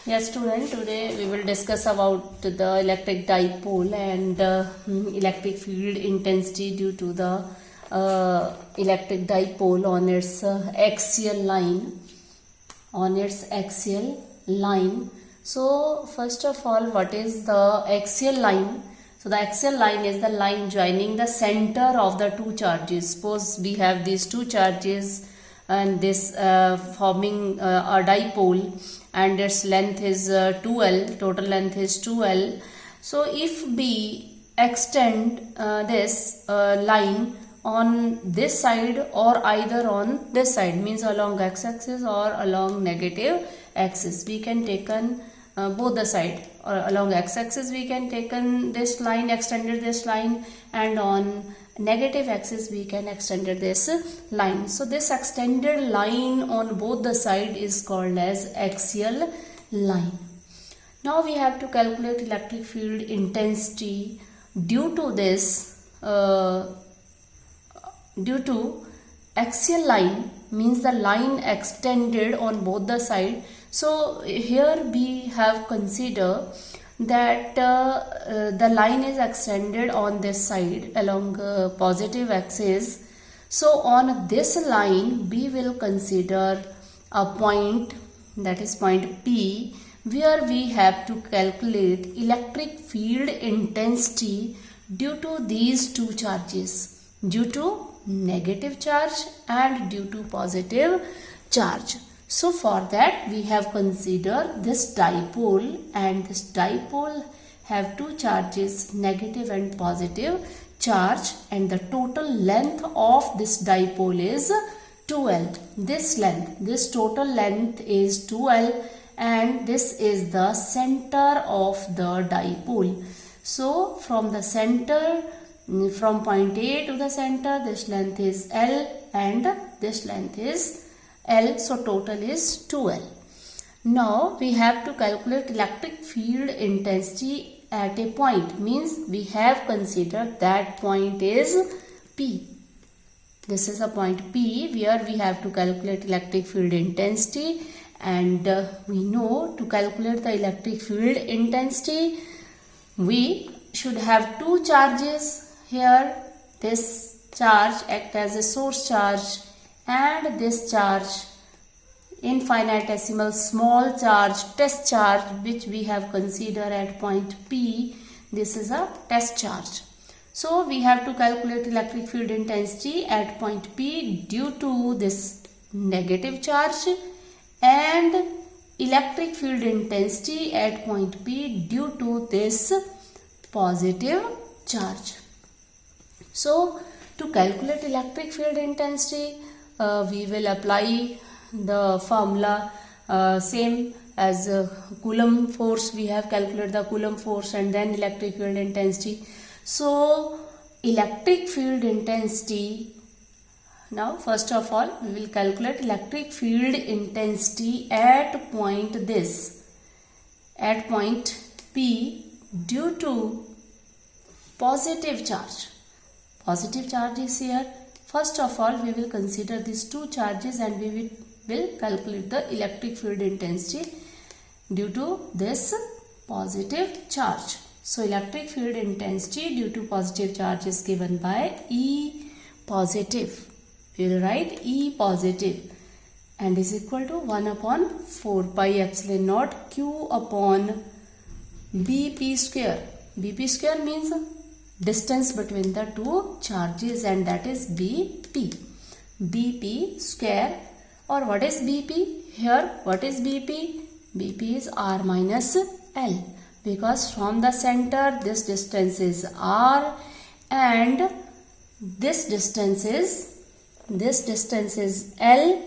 Yes, student, today we will discuss about the electric dipole and electric field intensity due to the electric dipole on its axial line. So first of all, what is the axial line? So the axial line is the line joining the center of the two charges. Suppose we have these two charges and this forming a dipole, and its length is 2L, total length is 2L. So if we extend this line on this side or either on this side, means along x-axis or along negative axis, we can taken both the side. Or along x-axis we can taken this line, extended this line, and on negative axis we can extended this line. So this extended line on both the side is called as axial line. Now we have to calculate electric field intensity due to this due to axial line, means the line extended on both the side. So here we have considered that the line is extended on this side along positive axis. So on this line we will consider a point, that is point P, where we have to calculate electric field intensity due to these two charges, due to negative charge and due to positive charge. So for that we have considered this dipole, and this dipole have two charges, negative and positive charge, and the total length of this dipole is 2L. This total length is 2L, and this is the center of the dipole. So from the center, from point A to the center, this length is L and this length is L, so total is 2L. Now we have to calculate electric field intensity at a point, means we have considered that point is P. This is a point P where we have to calculate electric field intensity, and we know to calculate the electric field intensity we should have two charges. Here this charge act as a source charge, and this charge infinitesimal small charge, test charge, which we have considered at point P. This is a test charge. So we have to calculate electric field intensity at point P due to this negative charge, and electric field intensity at point P due to this positive charge. So to calculate electric field intensity, we will apply the formula same as Coulomb force. We have calculated the Coulomb force and then electric field intensity. So electric field intensity, now first of all we will calculate electric field intensity at point P due to positive charge. Positive charge is here. First of all we will consider these two charges and we will calculate the electric field intensity due to this positive charge. So electric field intensity due to positive charge is given by E positive. We will write E positive and is equal to 1 upon 4 pi epsilon naught Q upon BP square. BP square means distance between the two charges, and that is BP. BP square, or what is BP? Here what is BP? BP is R minus L, because from the center this distance is R and this distance is L,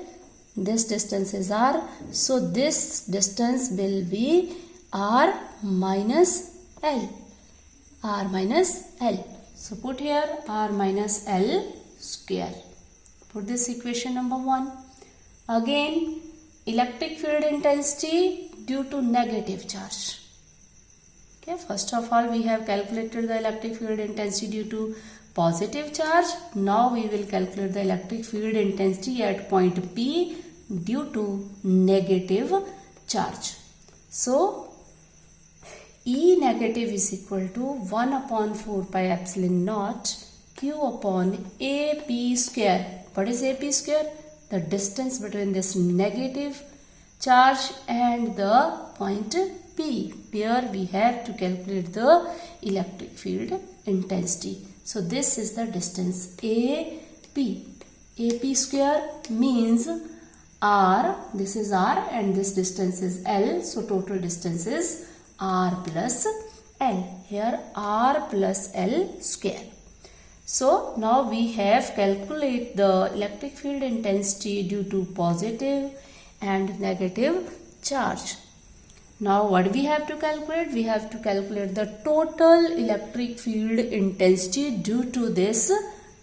this distance is R, so this distance will be R minus L. R minus L. So put here R minus L square. Put this equation number 1. Again electric field intensity due to negative charge. Okay, first of all we have calculated the electric field intensity due to positive charge. Now we will calculate the electric field intensity at point P due to negative charge. So E negative is equal to 1 upon 4 pi epsilon naught q upon AP square. What is AP square? The distance between this negative charge and the point P, where we have to calculate the electric field intensity. So this is the distance AP. AP square means R, this is R and this distance is L. So total distance is R plus L. Here R plus L square. So now we have calculate the electric field intensity due to positive and negative charge. Now what we have to calculate? We have to calculate the total electric field intensity due to this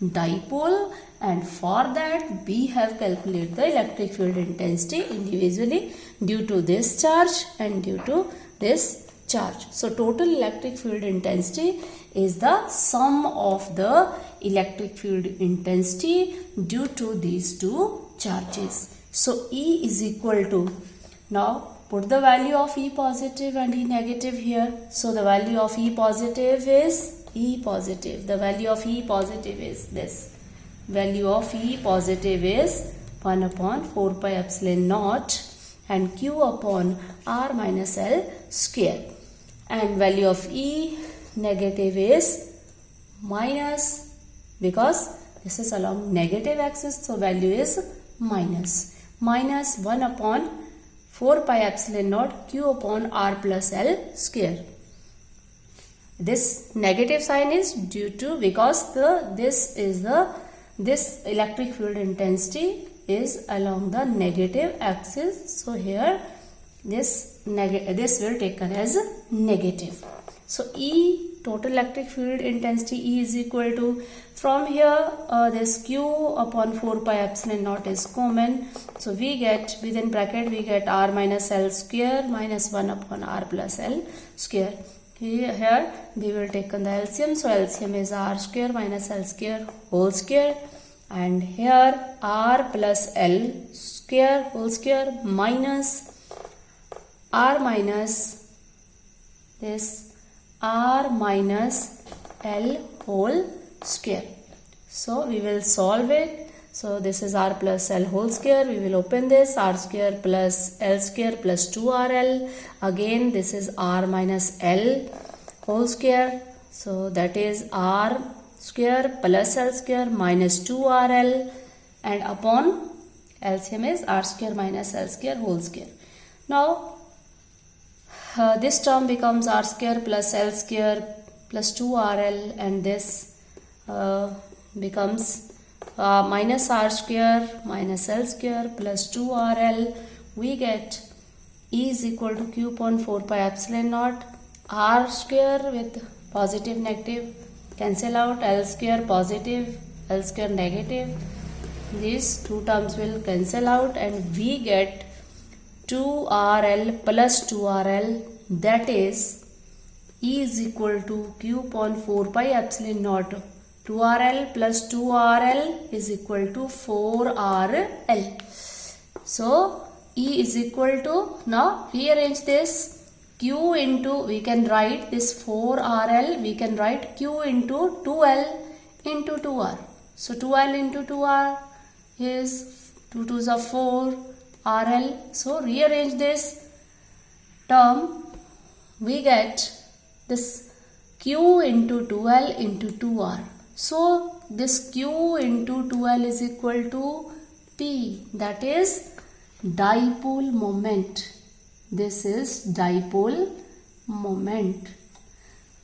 dipole, and for that we have calculated the electric field intensity individually due to this charge and due to this charge. So total electric field intensity is the sum of the electric field intensity due to these two charges. So E is equal to, now put the value of E positive and E negative here. So the value of E positive is E positive. The value of E positive is this. Value of E positive is 1 upon 4 pi epsilon naught and Q upon R minus L square. And value of E negative is minus, because this is along negative axis, so value is minus 1 upon 4 pi epsilon naught Q upon R plus L square. This negative sign is due to, because this electric field intensity is along the negative axis, so here this will taken as negative. So E, total electric field intensity, E is equal to, from here this Q upon 4 pi epsilon naught is common, so we get, within bracket we get R minus L square minus 1 upon R plus L square. Here we will take on the LCM, so LCM is R square minus L square whole square, and here R plus L square whole square minus R minus this R minus L whole square. So we will solve it. So this is R plus L whole square. We will open this, R square plus L square plus 2RL. Again this is R minus L whole square. So that is R square plus L square minus 2RL, and upon LCM is R square minus L square whole square. Now this term becomes R square plus L square plus 2RL, and this becomes minus R square minus L square plus 2RL. We get E is equal to Q upon 4 pi epsilon naught. R square with positive negative cancel out, L square positive, L square negative. These two terms will cancel out, and we get 2RL plus 2RL, that is E is equal to Q upon 4 pi epsilon naught. 2RL plus 2RL is equal to 4RL. So E is equal to, now rearrange this, Q into, we can write this 4RL, we can write Q into 2L into 2R. So 2L into 2R is 2 2s are 4 RL. So rearrange this term, we get this Q into 2L into 2R. So this Q into 2L is equal to P, that is dipole moment. This is dipole moment.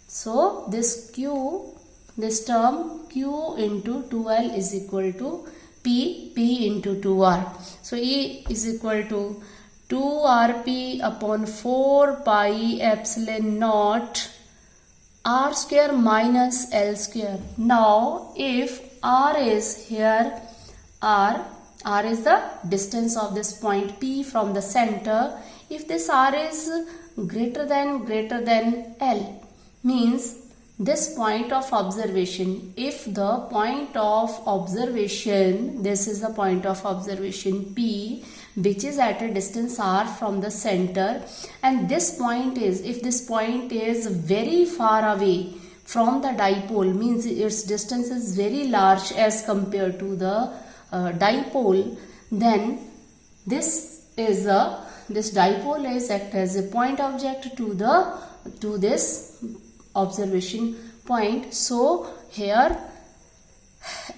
So this Q, this term Q into 2L is equal to P into 2R. So E is equal to 2RP upon 4 pi epsilon naught R square minus L square. Now if R is here, R is the distance of this point P from the center. If this R is greater than L, means this point of observation, if the point of observation, this is the point of observation P, which is at a distance r from the center, and this point is, if this point is very far away from the dipole, means its distance is very large as compared to the dipole, then this dipole is act as a point object to this observation point. So here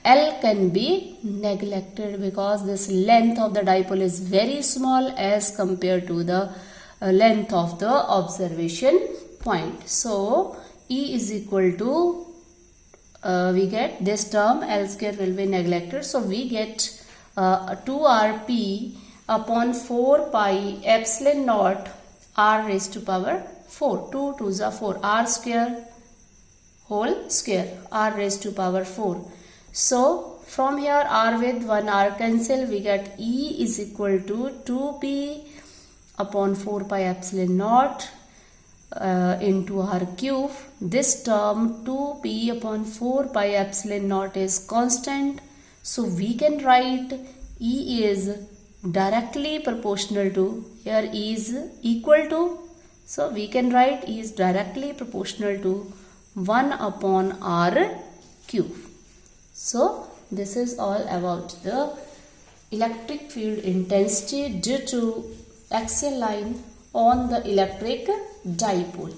L can be neglected because this length of the dipole is very small as compared to the length of the observation point. So E is equal to, we get this term L square will be neglected. So we get 2rp upon 4 pi epsilon naught r raised to power 4. 2 2s are 4, r square whole square, r raised to power 4. So from here r with 1 r cancel, we get E is equal to 2p upon 4 pi epsilon naught into r cube. This term 2p upon 4 pi epsilon naught is constant. So we can write E is directly proportional to, here E is equal to, so we can write E is directly proportional to 1 upon r cube. So this is all about the electric field intensity due to axial line on the electric dipole.